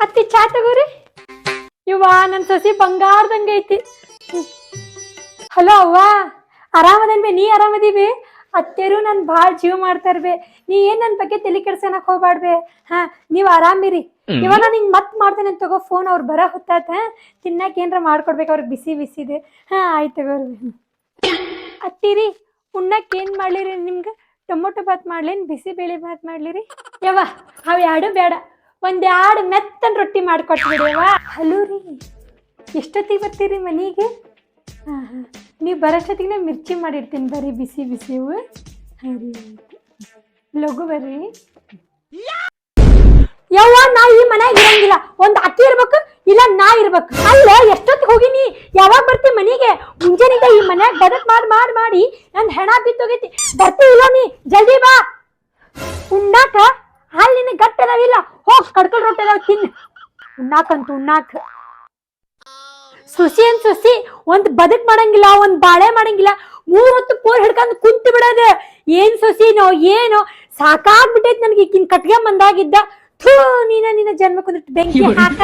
ಅತ್ತಿ ಚಾ ತಗೋರಿ. ಇವ್ವ ನನ್ ಸೊಸಿ ಬಂಗಾರದಂಗ ಐತಿ. ಹಲೋ ಅವ್ವ, ಆರಾಮದನ್ಬೆ? ನೀ ಆರಾಮದೀವಿ? ಅತ್ತೆರು ನನ್ ಭಾಳ ಜೀವ ಮಾಡ್ತಾರ್ಬೆ. ನೀ ಏನ್ ನನ್ ಬಗ್ಗೆ ತಲೆ ಕೆಡ್ಸನಕ್ ಹೋಗ್ಬಾಡ್ಬೆ. ಹಾ, ನೀವ್ ಆರಾಮಿರಿ. ಇವಾಗ ನಾನು ಹಿಂಗ್ ಮತ್ ಮಾಡ್ತೇನೆ ತಗೋ ಫೋನ್. ಅವ್ರು ಬರ ಹೊತ್ತಾತ, ತಿನ್ನಕ್ ಏನ್ರ ಮಾಡ್ಕೊಡ್ಬೇಕು ಅವ್ರಿಗೆ ಬಿಸಿ ಬಿಸಿದೆ. ಹಾ ಆಯ್ತು ತಗೋರಿ. ಅತ್ತಿರಿ, ಉಣ್ಣಕ್ ಏನ್ ಮಾಡ್ಲಿರಿ ನಿಮ್ಗ? ಟೊಮೊಟೊ ಬಾತ್ ಮಾಡ್ಲೇನ್ ಬಿಸಿ ಬೇಳೆ ಬಾತ್ ಮಾಡ್ಲಿರಿ? ಯವ್ವ ಅವ್ ಎರಡು ಬೇಡ, ಒಂದೆರಡು ಮೆತ್ತನ್ ರೊಟ್ಟಿ ಮಾಡ್ಕೊಟ್ಬಿಡ್ಯವ. ಹಲೋ ರೀ, ಎಷ್ಟೊತ್ತಿಗೆ ಬರ್ತೀರಿ ಮನೆಗೆ? ಹಾಂ ಹಾಂ, ನೀವು ಬರೋಷ್ಟೊತ್ತಿಗೆ ನಾ ಮಿರ್ಚಿ ಮಾಡಿರ್ತೀನಿ ಬರ್ರಿ, ಬಿಸಿ ಬಿಸಿವು. ಹಾಂ ರೀ, ಲಘು ಬರ್ರಿ. ಯವ್ವ ನಾ ಈ ಮನ್ಯಾಗ ಇರಂಗಿಲ್ಲ. ಒಂದ್ ಅಕ್ಕಿ ಇರ್ಬೇಕು, ಇಲ್ಲ ನಾ ಇರ್ಬೇಕು. ಅಲ್ಲ ಎಷ್ಟೊತ್ತಿಗೆ ಹೋಗಿನಿ, ಯಾವಾಗ ಬರ್ತಿ ಮನೆಗೆ? ಮುಂಜಾನಿಂದ ಈ ಮನ್ಯಾಗ ಬದಕ್ ಮಾಡಿ ನನ್ ಹೆಣ ಬಿತ್ತೋಗೈತಿ. ಬರ್ತಿ ಇಲ್ಲ ನೀ? ಜಲ್ದಿ ಬಾ. ಉಣ್ಣಾಕ ಅಲ್ಲಿ ನಿನ್ನ ಗಟ್ಟ ಅದಾವಿಲ್ಲ, ಹೋಗ್ ಕಡ್ಕಲ್ ರೊಟ್ಟಿ ಅದಾವ ತಿನ್. ಉಣ್ಣಾಕಂತೂ ಉಣ್ಣಾಕ ಸುಸಿ ಅನ್ ಸುಸಿ ಒಂದ್ ಬದಕ್ ಮಾಡಂಗಿಲ್ಲ, ಒಂದ್ ಬಾಳೆ ಮಾಡಂಗಿಲ್ಲ. 3 ಹೊತ್ತು ಪೋರ್ ಹಿಡ್ಕೊಂಡು ಕುಂತು ಬಿಡೋದ. ಏನ್ ಸೊಸಿನೋ ಏನೋ, ಸಾಕಾಗ್ಬಿಟ್ಟೈತಿ ನನ್ಗೆ ಈಕಿನ್ ಕಟ್ಗೆ ಮಂದಾಗಿದ್ದ. ಥೂ, ನಿನ್ನ ಜನ್ಮ ಕುಂದಿಟ್ಟು ಬೆಂಕಿ ಹಾಕ.